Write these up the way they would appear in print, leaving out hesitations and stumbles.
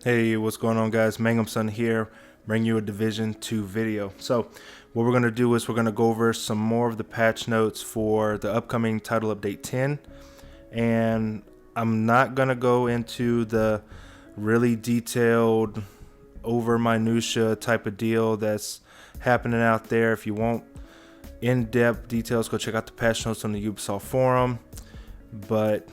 Hey, what's going on, guys? Mangum here, bringing you a Division 2 video. So what we're going to do is we're going to go over some more of the patch notes for the upcoming title update 10, and I'm not going to go into the really detailed over minutia type of deal that's happening out there. If you want in-depth details, go check out the patch notes on the Ubisoft forum. But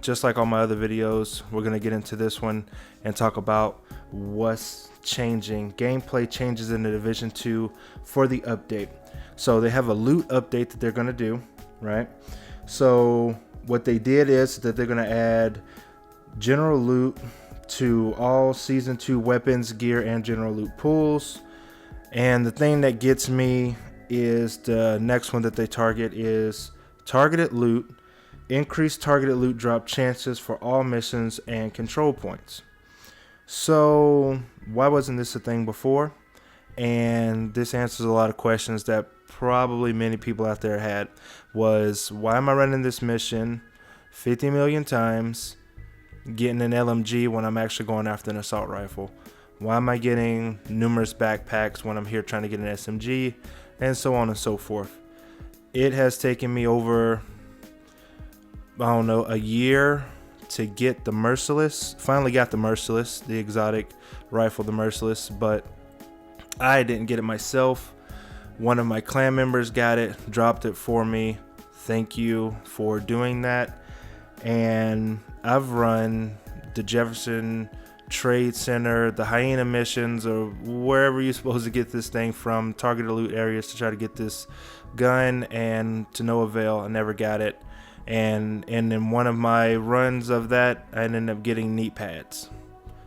just like all my other videos, we're going to get into this one and talk about what's changing, gameplay changes in the Division 2 for the update. So they have a loot update that they're going to do, right? So what they did is that they're going to add general loot to all Season 2 weapons, gear, and general loot pools. And the thing that gets me is the next one that they target is targeted loot. Increase targeted loot drop chances for all missions and control points. So why wasn't this a thing before? And this answers a lot of questions that probably many people out there had. Was, why am I running this mission 50 million times, getting an LMG when I'm actually going after an assault rifle? Why am I getting numerous backpacks when I'm here trying to get an SMG? And so on and so forth. It has taken me over, I don't know, a year to get the Merciless. Finally got the Merciless, the exotic rifle, the Merciless, but I didn't get it myself. One of my clan members got it, dropped it for me. Thank you for doing that. And I've run the Jefferson Trade Center, the Hyena missions, or wherever you're supposed to get this thing from, targeted loot areas to try to get this gun, and to no avail. I never got it. And in one of my runs of that, I ended up getting knee pads.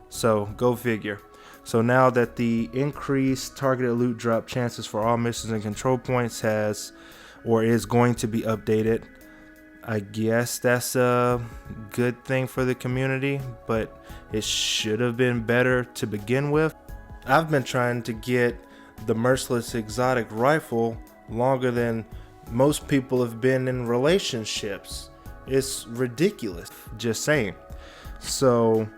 So go figure. So now that the increased targeted loot drop chances for all missions and control points has, or is going to be updated, I guess that's a good thing for the community, but it should have been better to begin with. I've been trying to get the Merciless exotic rifle longer than most people have been in relationships. It's ridiculous, just saying. So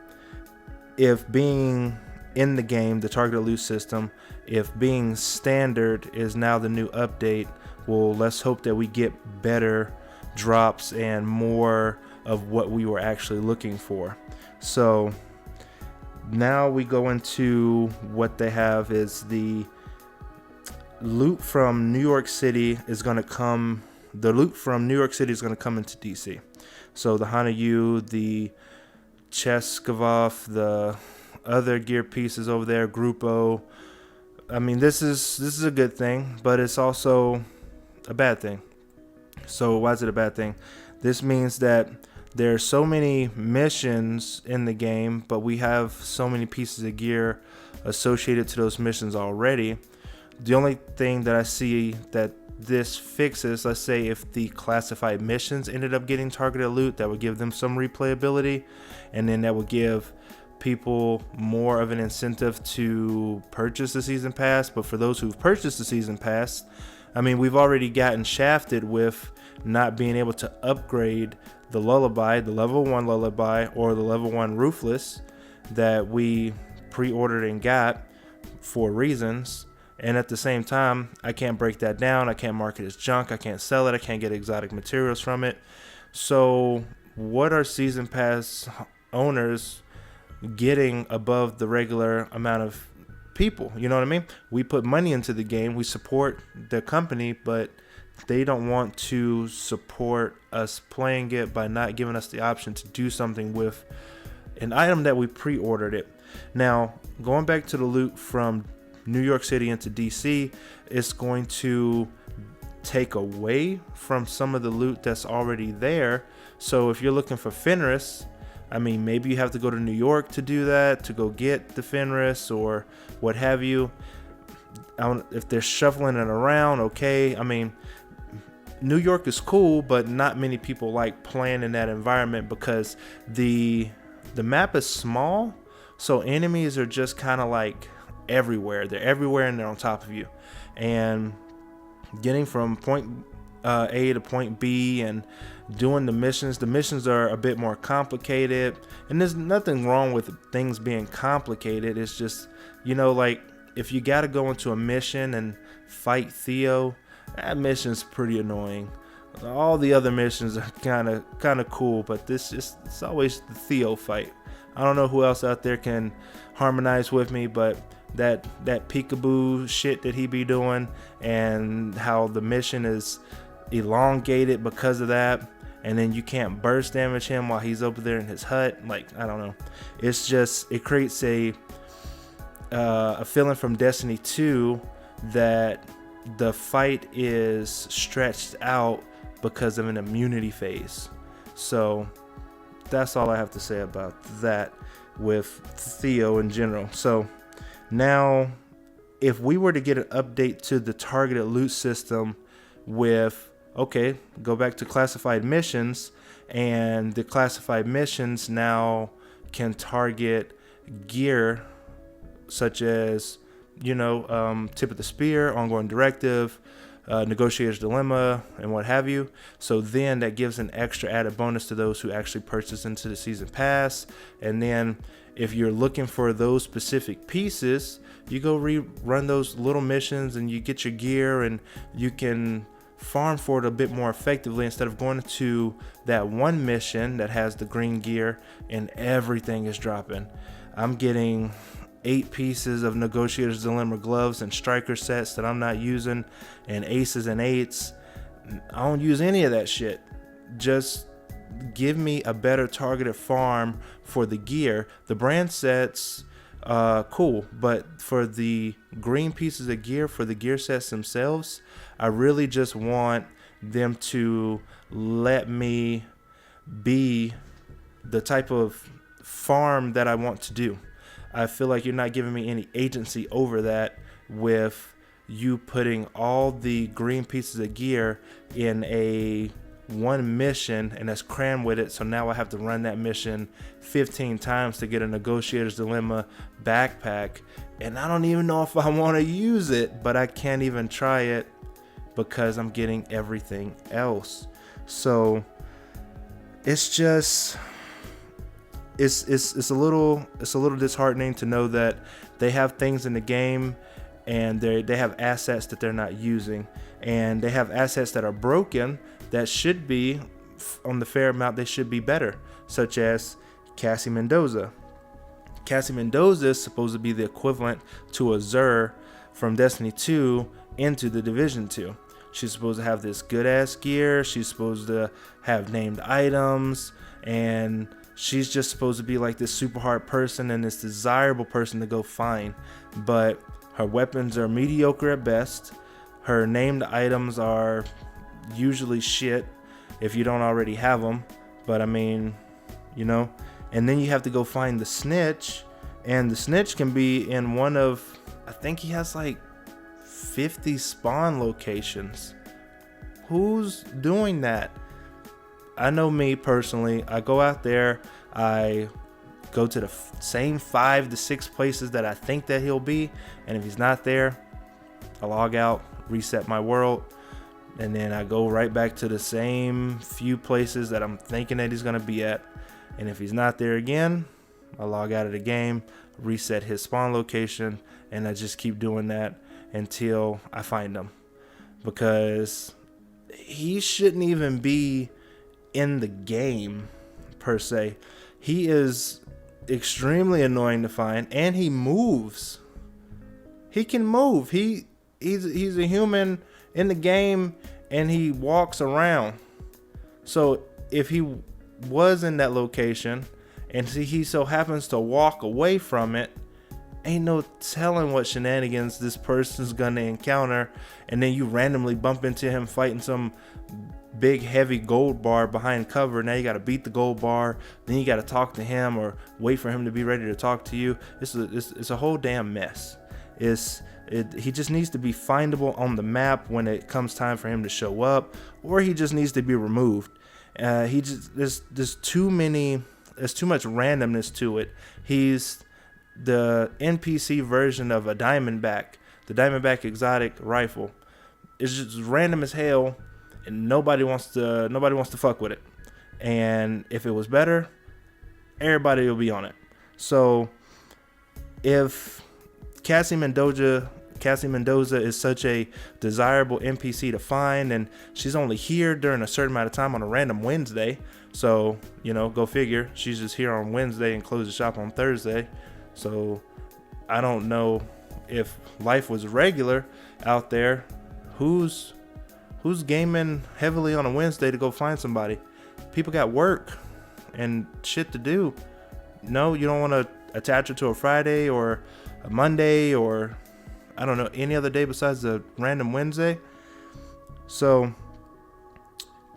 if being in the game, the targeted loot system, if being standard is now the new update, well, let's hope that we get better drops and more of what we were actually looking for. So now we go into what they have is the loot from New York City is going to come. The loot from New York City is going to come into DC. So the Hanayu, the Cheskavov, the other gear pieces over there, Grupo. I mean, this is a good thing, but it's also a bad thing. So why is it a bad thing? This means that there are so many missions in the game, but we have so many pieces of gear associated to those missions already. The only thing that I see that this fixes, let's say if the classified missions ended up getting targeted loot, that would give them some replayability, and then that would give people more of an incentive to purchase the season pass. But for those who've purchased the season pass, I mean, we've already gotten shafted with not being able to upgrade the Lullaby, the level 1 Lullaby, or the level 1 Roofless that we pre-ordered and got for reasons. And at the same time, I can't break that down. I can't mark it as junk. I can't sell it. I can't get exotic materials from it. So what are season pass owners getting above the regular amount of people? You know what I mean? We put money into the game. We support the company, but they don't want to support us playing it by not giving us the option to do something with an item that we pre-ordered it. Now, going back to the loot from New York City into DC, it's going to take away from some of the loot that's already there. So if you're looking for Fenris, I mean, maybe you have to go to New York to do that, to go get the Fenris or what have you. If they're shuffling it around, okay. I mean, New York is cool, but not many people like playing in that environment because the map is small, so enemies are just kind of like everywhere. They're everywhere and they're on top of you. And getting from point A to point B and doing the missions. The missions are a bit more complicated, and there's nothing wrong with things being complicated. It's just, like if you got to go into a mission and fight Theo, that mission's pretty annoying. All the other missions are kind of cool, but it's always the Theo fight. I don't know who else out there can harmonize with me, but that peekaboo shit that he be doing, and how the mission is elongated because of that, and then you can't burst damage him while he's over there in his hut. Like, I don't know. It's just, it creates a feeling from Destiny 2 that the fight is stretched out because of an immunity phase. So that's all I have to say about that with Theo in general. So now, if we were to get an update to the targeted loot system with, okay, go back to classified missions, and the classified missions now can target gear such as, tip of the spear, ongoing directive, negotiator's dilemma, and what have you. So then that gives an extra added bonus to those who actually purchase into the season pass. And then if you're looking for those specific pieces, you go rerun those little missions and you get your gear, and you can farm for it a bit more effectively instead of going to that one mission that has the green gear and everything is dropping. I'm getting 8 pieces of Negotiator's Dilemma gloves and striker sets that I'm not using, and aces and 8s. I don't use any of that shit. Just give me a better targeted farm for the gear. The brand sets, cool, but for the green pieces of gear, for the gear sets themselves, I really just want them to let me be the type of farm that I want to do. I feel like you're not giving me any agency over that with you putting all the green pieces of gear in a one mission, and that's crammed with it. So now I have to run that mission 15 times to get a Negotiator's Dilemma backpack, and I don't even know if I want to use it, but I can't even try it because I'm getting everything else. So it's just, it's a little disheartening to know that they have things in the game and they have assets that they're not using, and they have assets that are broken that should be on the fair amount. They should be better, such as Cassie Mendoza. Cassie Mendoza is supposed to be the equivalent to a Zur from Destiny 2 into the Division 2. She's supposed to have this good ass gear. She's supposed to have named items, and she's just supposed to be like this super hard person and this desirable person to go find. But her weapons are mediocre at best. Her named items are usually shit if you don't already have them. But I mean, and then you have to go find the snitch, and the snitch can be in one of, I think he has like 50 spawn locations. Who's doing that? I know me personally, I go out there, I go to the same 5 to 6 places that I think that he'll be, and if he's not there, I log out, reset my world, and then I go right back to the same few places that I'm thinking that he's going to be at. And if he's not there again, I log out of the game, reset his spawn location, and I just keep doing that until I find him. Because he shouldn't even be in the game per se. He is extremely annoying to find, and he moves. He can move. He's a human in the game, and he walks around. So if he was in that location and he so happens to walk away from it, ain't no telling what shenanigans this person's gonna encounter, and then you randomly bump into him fighting some big heavy gold bar behind cover. Now you got to beat the gold bar, then you got to talk to him or wait for him to be ready to talk to you. It's a whole damn mess. He just needs to be findable on the map when it comes time for him to show up, or he just needs to be removed. There's too much randomness to it. He's the NPC version of a Diamondback, the Diamondback exotic rifle. It's just random as hell, and nobody wants to fuck with it. And if it was better, everybody will be on it. So if Cassie Mendoza is such a desirable NPC to find, and she's only here during a certain amount of time on a random Wednesday. So, go figure. She's just here on Wednesday and closes shop on Thursday. So I don't know if life was regular out there. Who's gaming heavily on a Wednesday to go find somebody? People got work and shit to do. No, you don't want to attach it to a Friday or a Monday or I don't know, any other day besides the random Wednesday. So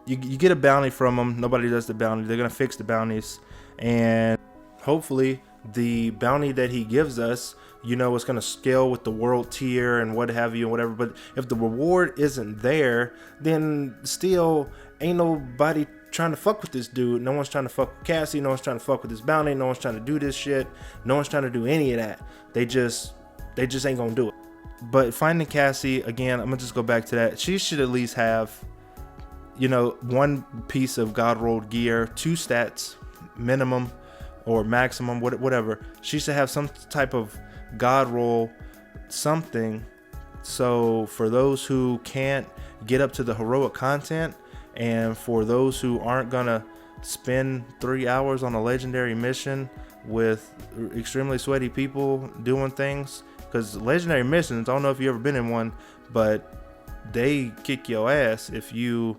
you get a bounty from them. Nobody does the bounty. They're going to fix the bounties. And hopefully the bounty that he gives us, it's going to scale with the world tier and what have you and whatever. But if the reward isn't there, then still ain't nobody trying to fuck with this dude. No one's trying to fuck with Cassie. No one's trying to fuck with this bounty. No one's trying to do this shit. No one's trying to do any of that. They just ain't going to do it. But finding Cassie, again, I'm going to just go back to that. She should at least have, one piece of God rolled gear, 2 stats minimum or maximum, whatever. She should have some type of God roll something. So for those who can't get up to the heroic content, and for those who aren't going to spend 3 hours on a legendary mission with extremely sweaty people doing things, because legendary missions, I don't know if you've ever been in one, but they kick your ass if you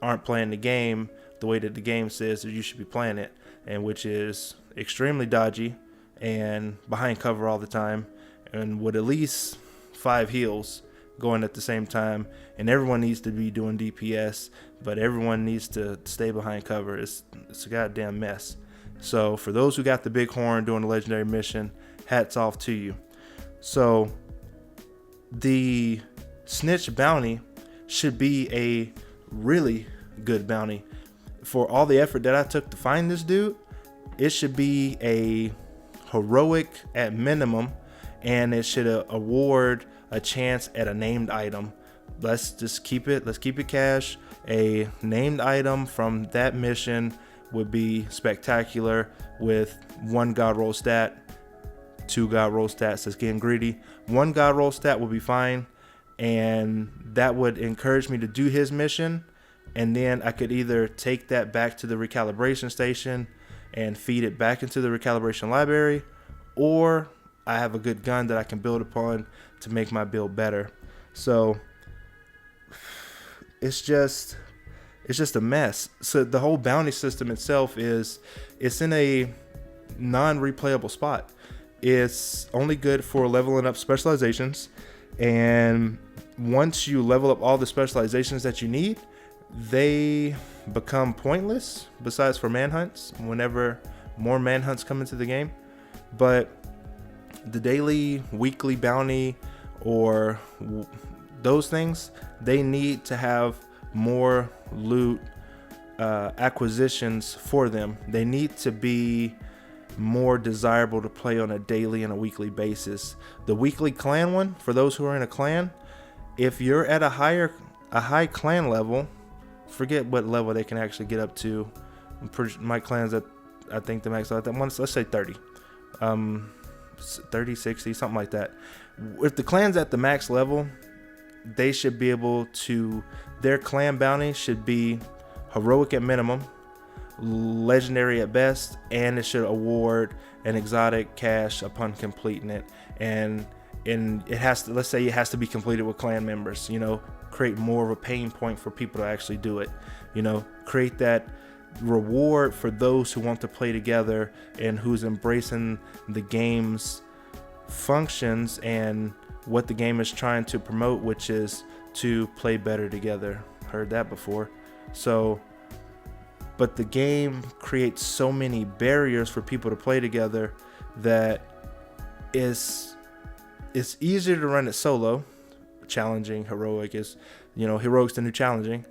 aren't playing the game the way that the game says that you should be playing it, and which is extremely dodgy and behind cover all the time, and with at least 5 heals going at the same time, and everyone needs to be doing DPS, but everyone needs to stay behind cover. It's a goddamn mess. So for those who got the big horn doing the legendary mission, hats off to you. So the snitch bounty should be a really good bounty. For all the effort that I took to find this dude, it should be a heroic at minimum, and it should award a chance at a named item. Let's keep it cash. A named item from that mission would be spectacular with 1 God roll stat, 2 God roll stats. That's getting greedy. 1 God roll stat would be fine, and that would encourage me to do his mission, and then I could either take that back to the recalibration station and feed it back into the recalibration library, or I have a good gun that I can build upon to make my build better. So it's just a mess. So the whole bounty system itself it's in a non-replayable spot. It's only good for leveling up specializations, and once you level up all the specializations that you need, they become pointless besides for manhunts whenever more manhunts come into the game. But the daily, weekly bounty or those things, they need to have more loot acquisitions for them. They need to be more desirable to play on a daily and a weekly basis. The weekly clan one, for those who are in a clan, if you're at a high clan level, forget what level they can actually get up to. My clan's at, I think the max, let's say 30. 30, 60, something like that. If the clan's at the max level, they should be able to, their clan bounty should be heroic at minimum, legendary at best, and it should award an exotic cash upon completing it. And it has to, let's say it has to be completed with clan members, create more of a pain point for people to actually do it, create that reward for those who want to play together and who's embracing the game's functions and what the game is trying to promote, which is to play better together. Heard that before. So, but the game creates so many barriers for people to play together that it's easier to run it solo. Challenging, heroic is, heroic's the new challenging,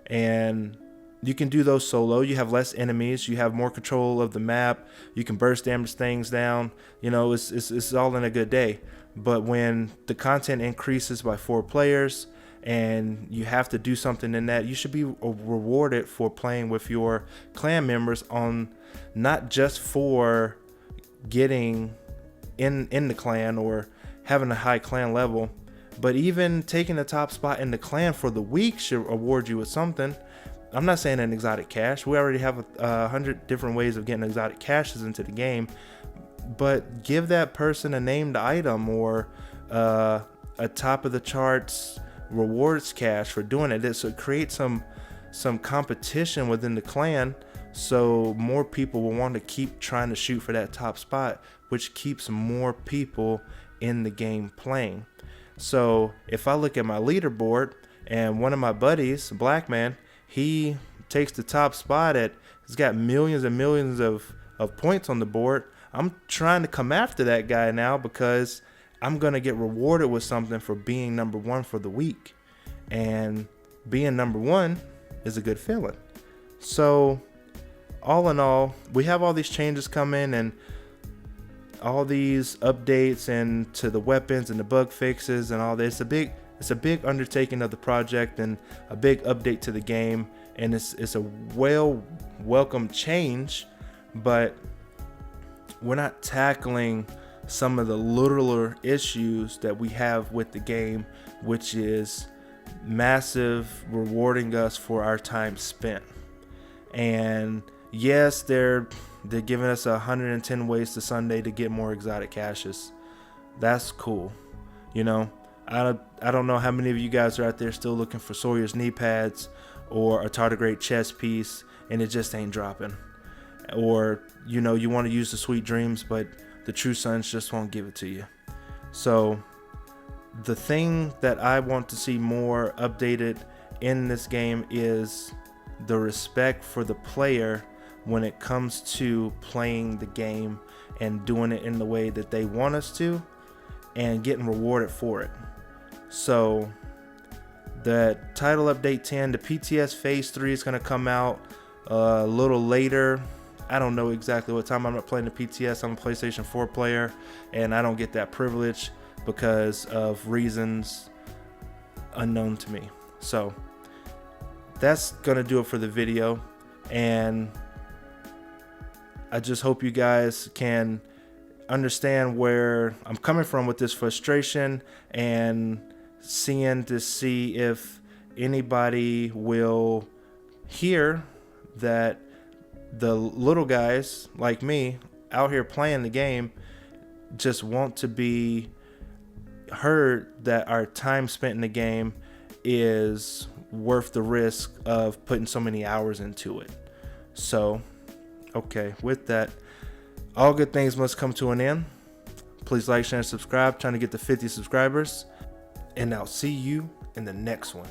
and you can do those solo. You have less enemies. You have more control of the map. You can burst damage things down. It's all in a good day. But when the content increases by 4 players and you have to do something in that, you should be rewarded for playing with your clan members, on not just for getting in the clan or having a high clan level, but even taking the top spot in the clan for the week should award you with something. I'm not saying an exotic cache. We already have 100 different ways of getting exotic caches into the game, but give that person a named item or a top of the charts rewards cache for doing it. So create some competition within the clan, so more people will want to keep trying to shoot for that top spot, which keeps more people in the game playing. So if I look at my leaderboard and one of my buddies, Black Man, he takes the top spot he's got millions and millions of points on the board. I'm trying to come after that guy now, because I'm going to get rewarded with something for being number one for the week. And being number one is a good feeling. So all in all, we have all these changes coming and all these updates and to the weapons and the bug fixes and all this. It's a big undertaking of the project and a big update to the game. And it's a welcome change, but we're not tackling some of the littler issues that we have with the game, which is massive rewarding us for our time spent. And yes, they're giving us 110 ways to Sunday to get more exotic caches. That's cool. You know, I don't know how many of you guys are out there still looking for Sawyer's knee pads or a tardigrade chest piece and it just ain't dropping. Or, you know, you want to use the Sweet Dreams, but the True Sons just won't give it to you. So the thing that I want to see more updated in this game is the respect for the player when it comes to playing the game and doing it in the way that they want us to and getting rewarded for it. So the title update 10, the PTS phase 3 is going to come out a little later. I don't know exactly what time. I'm not playing the PTS. I'm a PlayStation 4 player, and I don't get that privilege because of reasons unknown to me. So that's gonna do it for the video, and I just hope you guys can understand where I'm coming from with this frustration and seeing to see if anybody will hear that the little guys like me out here playing the game just want to be heard that our time spent in the game is worth the risk of putting so many hours into it. So, okay, with that, all good things must come to an end. Please like, share, and subscribe. Trying to get to 50 subscribers. And I'll see you in the next one.